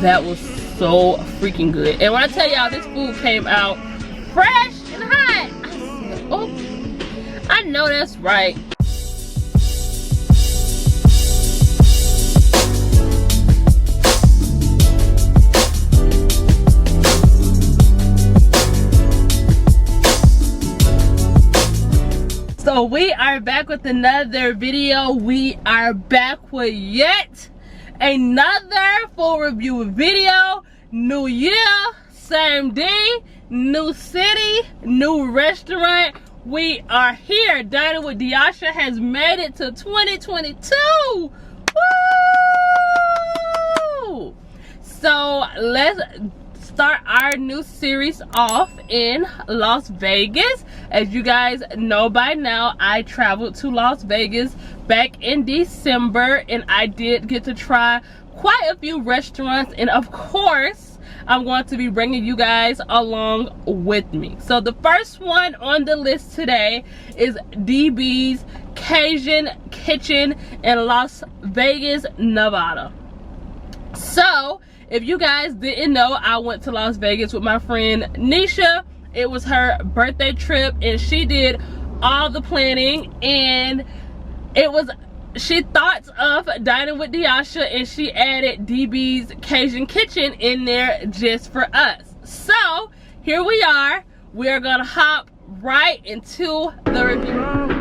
that was so freaking good. And when I tell y'all, this food came out fresh and hot, I said, oh, I know that's right. So we are back with another video. We are back with yet another full review video. New year, same day, new city, new restaurant. We are here. Dining with Diasha has made it to 2022. Woo! So let's start our new series off in Las Vegas. As you guys know by now, I traveled to Las Vegas back in December, and I did get to try quite a few restaurants, and of course I'm going to be bringing you guys along with me. So the first one on the list today is DBs Cajun Kitchen in Las Vegas, Nevada. So if you guys didn't know, I went to Las Vegas with my friend Nisha. It was her birthday trip, and she did all the planning, and it was, she thought of Dining with Diasha, and she added DBs Cajun Kitchen in there just for us. So here we are. We're gonna hop right into the review.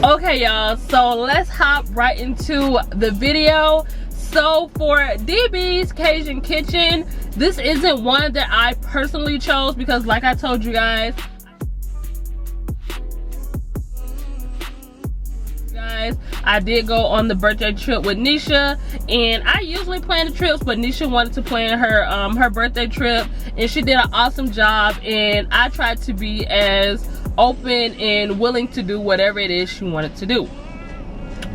Okay y'all, so let's hop right into the video. So for DBs Cajun Kitchen, this isn't one that I personally chose because, like I told you guys, I did go on the birthday trip with Nisha, and I usually plan the trips, but Nisha wanted to plan her her birthday trip, and she did an awesome job, and I tried to be as open and willing to do whatever it is she wanted to do.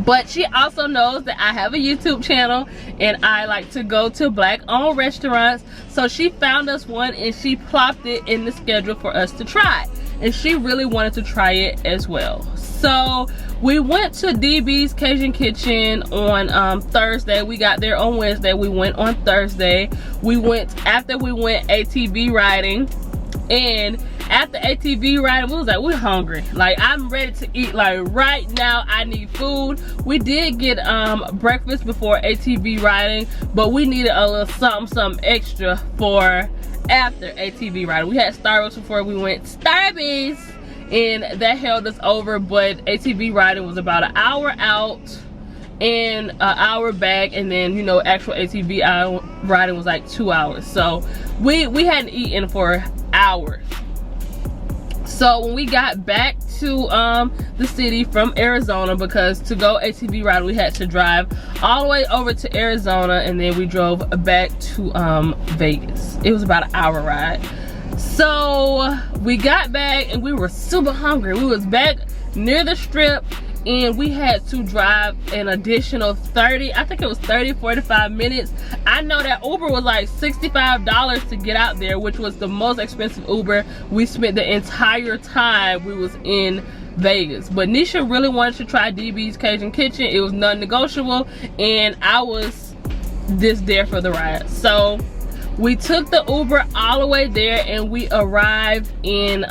But she also knows that I have a YouTube channel and I like to go to black-owned restaurants, so she found us one and she plopped it in the schedule for us to try, and she really wanted to try it as well. So we went to DBs Cajun Kitchen on Thursday. We got there on Wednesday. We went on Thursday. After we went ATV riding, and after ATV riding, we was like, we're hungry. Like, I'm ready to eat. Like, right now, I need food. We did get breakfast before ATV riding, but we needed a little something extra for after ATV riding. We had Starbucks before we went Starbucks, and that held us over, but ATV riding was about an hour out and an hour back, and then, you know, actual ATV riding was like 2 hours. So we hadn't eaten for hours. So when we got back to the city from Arizona, because to go ATV ride we had to drive all the way over to Arizona, and then we drove back to Vegas. It was about an hour ride. So we got back and we were super hungry. We was back near the strip, and we had to drive an additional 45 minutes. I know that Uber was like $65 to get out there, which was the most expensive Uber we spent the entire time we was in Vegas. But Nisha really wanted to try DBs Cajun Kitchen. It was non-negotiable, and I was just there for the ride. So we took the Uber all the way there, and we arrived in,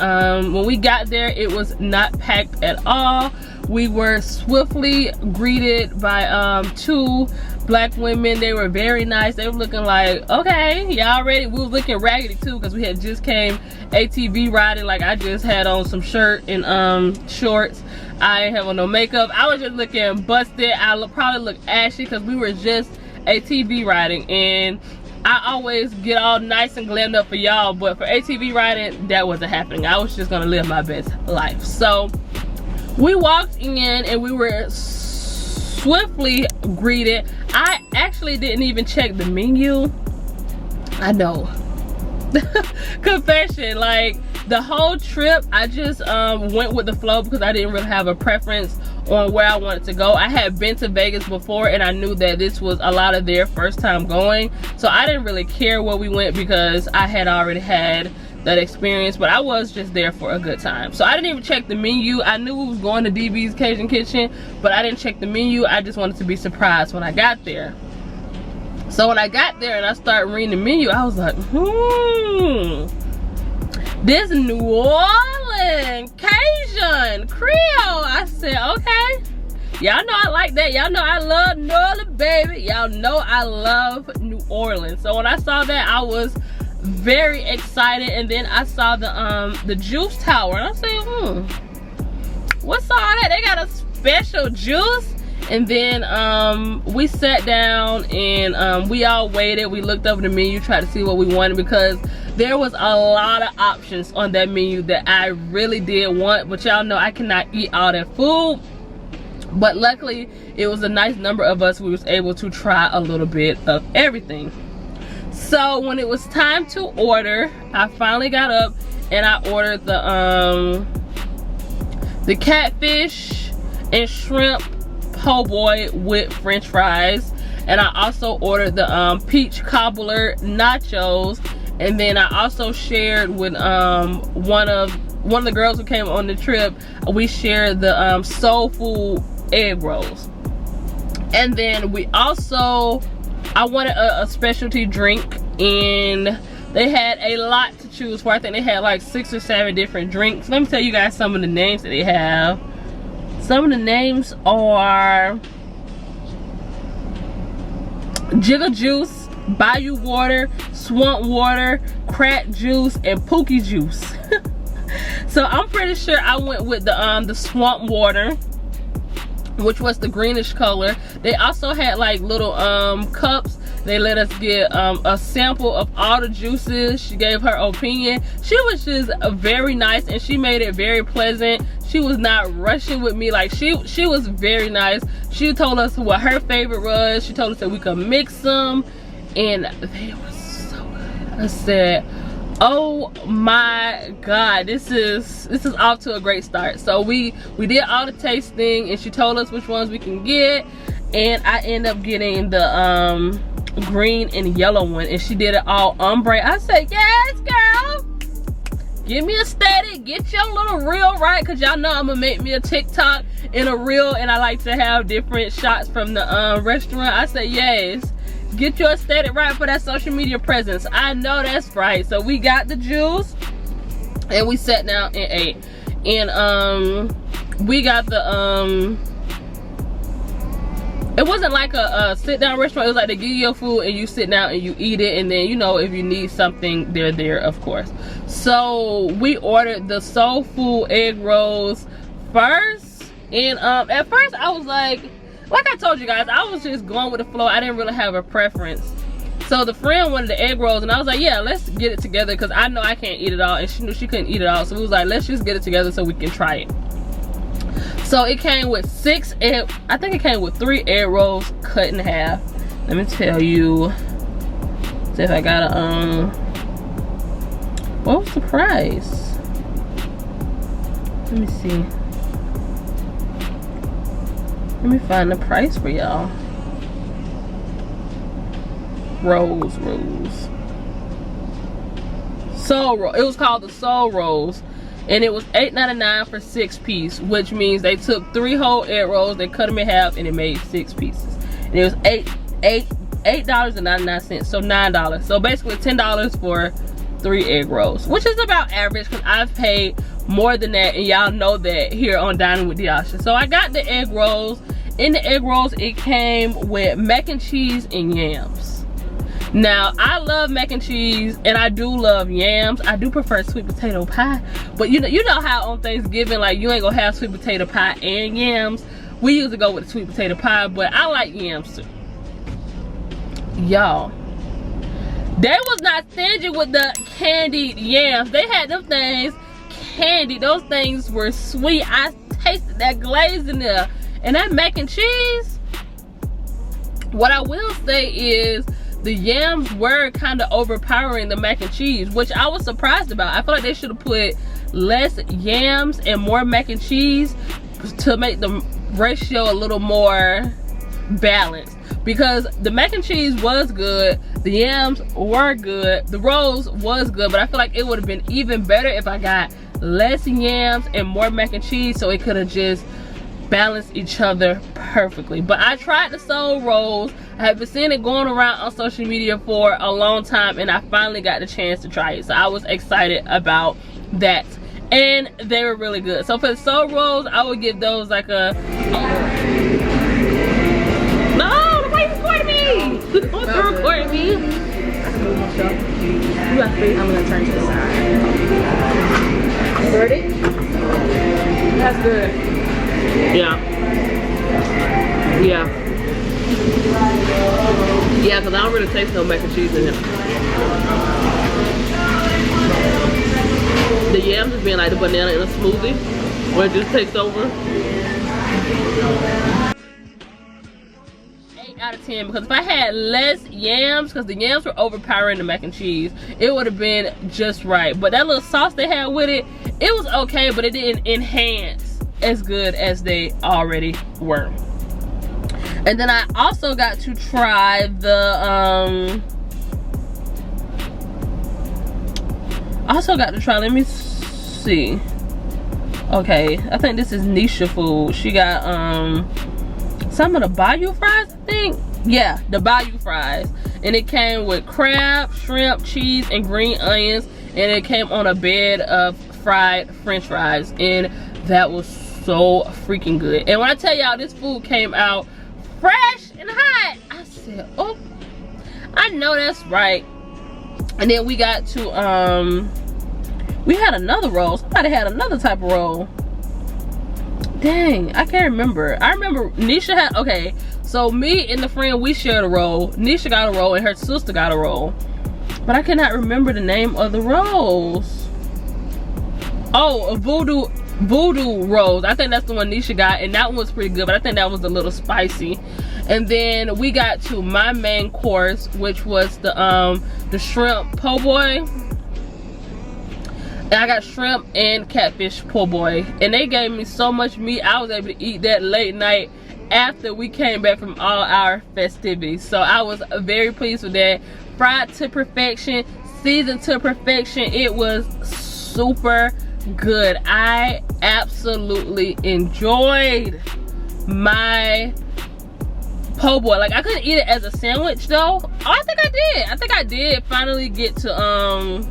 when we got there, it was not packed at all. We were swiftly greeted by 2 black women. They were very nice. They were looking like, okay, y'all ready? We was looking raggedy too, because we had just came ATV riding. Like, I just had on some shirt and shorts. I didn't have on no makeup. I was just looking busted. I probably looked ashy because we were just ATV riding, and I always get all nice and glammed up for y'all, but for ATV riding, that wasn't happening. I was just gonna live my best life. So we walked in, and we were swiftly greeted. I actually didn't even check the menu. I know. Confession, like the whole trip I just went with the flow because I didn't really have a preference on where I wanted to go. I had been to Vegas before, and I knew that this was a lot of their first time going, so I didn't really care where we went because I had already had that experience, but I was just there for a good time. So I didn't even check the menu. I knew we was going to DBs Cajun Kitchen, but I didn't check the menu. I just wanted to be surprised when I got there. So when I got there and I started reading the menu, I was like, this New Orleans Cajun Creole. I said, okay. Y'all know I like that. Y'all know I love New Orleans, baby. Y'all know I love New Orleans. So when I saw that, I was very excited. And then I saw the juice tower, and I said, what's all that? They got a special juice. And then we sat down, and we all waited. We looked over the menu, tried to see what we wanted, because there was a lot of options on that menu that I really did want, but y'all know I cannot eat all that food. But luckily it was a nice number of us. We was able to try a little bit of everything. So when it was time to order, I finally got up and I ordered the catfish and shrimp po' boy with french fries, and I also ordered the peach cobbler nachos. And then I also shared with one of the girls who came on the trip. We shared the soul food egg rolls. And then we also, I wanted a specialty drink, and they had a lot to choose for. I think they had like 6 or 7 different drinks. Let me tell you guys some of the names that they have. Some of the names are Jigga Juice, Bayou Water, Swamp Water, Crack Juice, and Pookie Juice. So I'm pretty sure I went with the Swamp Water, which was the greenish color. They also had like little cups. They let us get a sample of all the juices. She gave her opinion. She was just very nice, and she made it very pleasant. She was not rushing with me. Like she was very nice. She told us what her favorite was. She told us that we could mix them, and they were so good. I said, oh my god, this is off to a great start. So we did all the tasting, and she told us which ones we can get, and I ended up getting the green and yellow one, and she did it all ombre. I said, yes girl, give me a steady, get your little reel right, because y'all know I'm gonna make me a TikTok and a reel, and I like to have different shots from the restaurant. I said, yes, get your aesthetic right for that social media presence. I know that's right. So we got the juice, and we sat down and ate. And we got the it wasn't like a sit down restaurant. It was like they give you your food and you sit down and you eat it, and then, you know, if you need something, they're there, of course. So we ordered the soul food egg rolls first, and at first I was like I told you guys, I was just going with the flow. I didn't really have a preference. So the friend wanted the egg rolls, and I was like, yeah, let's get it together, because I know I can't eat it all, and she knew she couldn't eat it all. So we was like, let's just get it together so we can try it. So it came with 6 egg, I think it came with 3 egg rolls cut in half. Let me tell you, see if I got a what was the price? Let me see. Let me find the price for y'all. Rolls. Soul roll. It was called the soul rolls, and it was $8.99 for 6 piece, which means they took 3 whole egg rolls, they cut them in half, and it made 6 pieces. And it was $8.99, so $9. So basically $10 for 3 egg rolls, which is about average because I've paid more than that, and y'all know that here on Dining with Diasha. So I got the egg rolls. In the egg rolls, it came with mac and cheese and yams. Now, I love mac and cheese, and I do love yams. I do prefer sweet potato pie, but you know how on Thanksgiving, like, you ain't gonna have sweet potato pie and yams. We usually go with the sweet potato pie, but I like yams too. Y'all, they was not stingy with the candied yams. They had them things candy. Those things were sweet. I tasted that glaze in there. And that mac and cheese, what I will say is the yams were kind of overpowering the mac and cheese, which I was surprised about. I feel like they should have put less yams and more mac and cheese to make the ratio a little more balanced, because the mac and cheese was good, the yams were good, the rolls was good, but I feel like it would have been even better if I got less yams and more mac and cheese, so it could have just balance each other perfectly. But I tried the soul rolls. I have been seeing it going around on social media for a long time, and I finally got the chance to try it, so I was excited about that, and they were really good. So for the soul rolls, I would give those like a no, why you recording me? What's recording me? You got 3. I'm gonna turn to the side. Ready? That's good. Yeah, because I don't really taste no mac and cheese in here. The yams is being like the banana in a smoothie, where it just takes over. 8 out of 10, because if I had less yams, because the yams were overpowering the mac and cheese, it would have been just right. But that little sauce they had with it, it was okay, but it didn't enhance as good as they already were. And then I also got to try the let me see, okay, I think this is Nisha food. She got some of the bayou fries, I think. Yeah, the bayou fries, and it came with crab, shrimp, cheese, and green onions, and it came on a bed of fried french fries, and that was so freaking good. And when I tell y'all this food came out fresh and hot, I said, oh, I know that's right. And then we got to we had another roll. Somebody had another type of roll. Dang, I can't remember. I remember Nisha had, okay, so me and the friend, we shared a roll. Nisha got a roll and her sister got a roll, but I cannot remember the name of the rolls. Oh, voodoo rolls. I think that's the one Nisha got, and that one was pretty good, but I think that was a little spicy. And then we got to my main course, which was the shrimp po' boy. And I got shrimp and catfish po' boy, and they gave me so much meat, I was able to eat that late night after we came back from all our festivities. So I was very pleased with that. Fried to perfection, seasoned to perfection. It was super good. I absolutely enjoyed my po' boy. Like, I couldn't eat it as a sandwich though. Oh, I think I did finally get to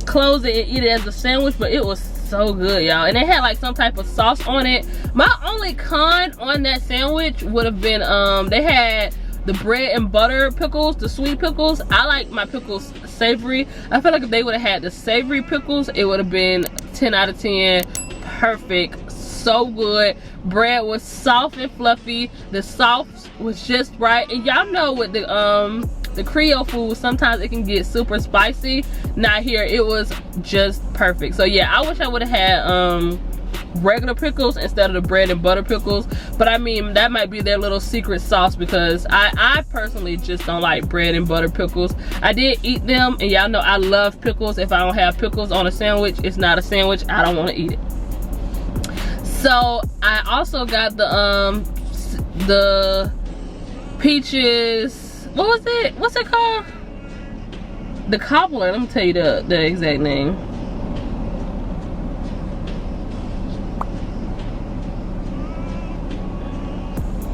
close it and eat it as a sandwich, but it was so good, y'all. And it had like some type of sauce on it. My only con on that sandwich would have been they had the bread and butter pickles, the sweet pickles. I like my pickles savory. I feel like if they would have had the savory pickles, it would have been 10 out of 10. Perfect. So good. Bread was soft and fluffy. The sauce was just right. And y'all know with the Creole food, sometimes it can get super spicy. Not here. It was just perfect. So yeah, I wish I would have had regular pickles instead of the bread and butter pickles, but I mean, that might be their little secret sauce, because I personally just don't like bread and butter pickles. I did eat them, and y'all know I love pickles. If I don't have pickles on a sandwich, it's not a sandwich. I don't want to eat it. So I also got the peaches, what was it, what's it called, the cobbler. Let me tell you the exact name.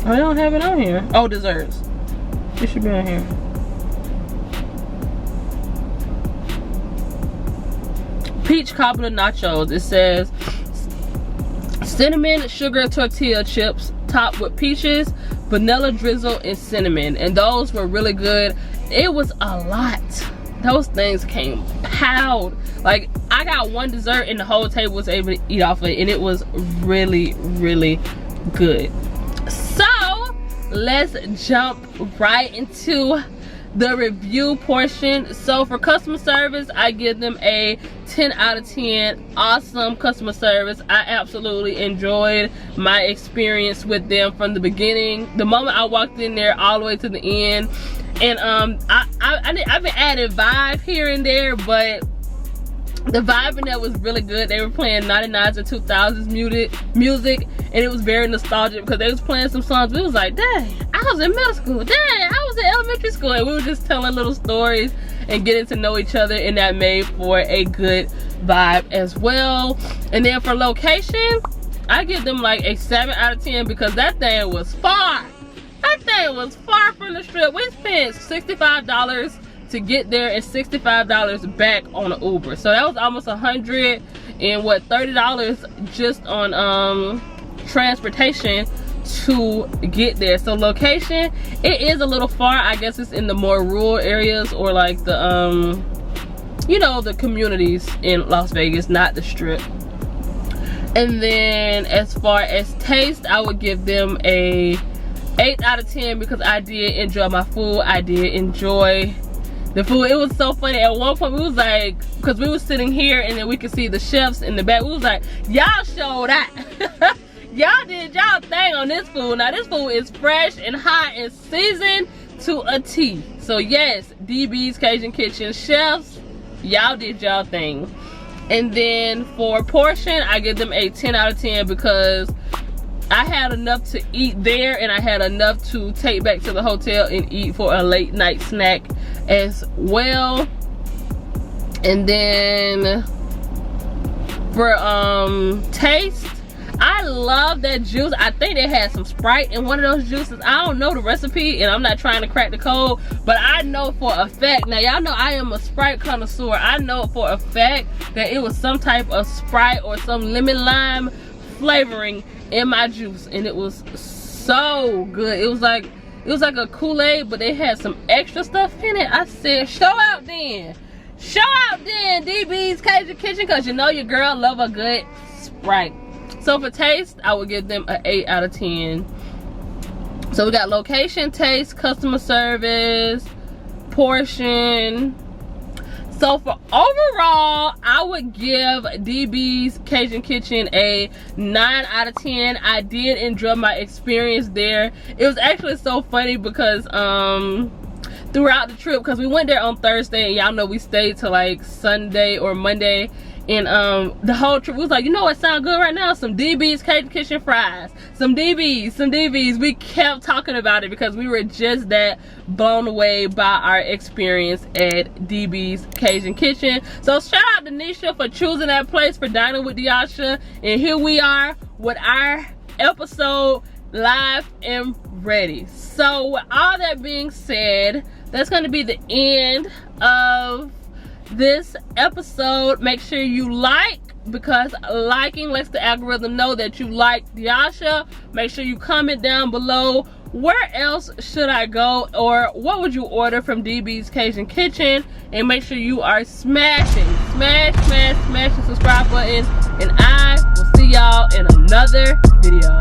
Oh, they don't have it on here. Oh, desserts. It should be on here. Peach cobbler nachos. It says cinnamon sugar tortilla chips topped with peaches, vanilla drizzle, and cinnamon. And those were really good. It was a lot. Those things came piled. Like, I got one dessert and the whole table was able to eat off of it, and it was really, really good. So let's jump right into the review portion. So for customer service, I give them a 10 out of 10. Awesome customer service. I absolutely enjoyed my experience with them from the beginning, the moment I walked in there, all the way to the end. And I've been adding vibe here and there, but the vibe in there was really good. They were playing 99s and 2000s music, and it was very nostalgic because they was playing some songs. We was like, dang, I was in middle school. Dang, I was in elementary school. And we were just telling little stories and getting to know each other, and that made for a good vibe as well. And then for location, I give them like a 7 out of 10 because that thing was far. That thing was far from the strip. We spent $65 to get there and $65 back on an Uber. So that was almost $130 just on transportation to get there. So location, it is a little far. I guess it's in the more rural areas, or like the you know, the communities in Las Vegas, not the strip. And then as far as taste, I would give them a 8 out of 10 because I did enjoy my food. I did enjoy the food. It was so funny. At one point we was like, because we was sitting here and then we could see the chefs in the back, we was like, y'all showed that. Y'all did y'all thing on this food. Now this food is fresh and hot and seasoned to a T. So yes, DBs Cajun Kitchen chefs, y'all did y'all thing. And then for portion, I give them a 10 out of 10 because I had enough to eat there, and I had enough to take back to the hotel and eat for a late night snack as well. And then for taste, I love that juice. I think they had some Sprite in one of those juices. I don't know the recipe, and I'm not trying to crack the code, but I know for a fact, now y'all know I am a Sprite connoisseur. I know for a fact that it was some type of Sprite or some lemon lime flavoring in my juice, and it was so good. It was like a Kool-Aid, but they had some extra stuff in it. I said, show out then, DBs Cajun Kitchen, because you know your girl love a good Sprite. So for taste, I would give them an 8 out of 10. So we got location, taste, customer service, portion. So for overall, I would give DB's Cajun Kitchen a 9 out of 10. I did enjoy my experience there. It was actually so funny because throughout the trip, because we went there on Thursday, and y'all know we stayed till like Sunday or Monday. And the whole trip, we was like, you know what sound good right now? Some DB's Cajun Kitchen fries. Some DBs. We kept talking about it because we were just that blown away by our experience at DB's Cajun Kitchen. So shout out to Nisha for choosing that place for dining with Diasha. And here we are with our episode live and ready. So with all that being said, that's going to be the end of this episode. Make sure you like, because liking lets the algorithm know that you like Diasha. Make sure you comment down below, where else should I go, or what would you order from DB's Cajun Kitchen, and make sure you are smashing the subscribe button, and I will see y'all in another video.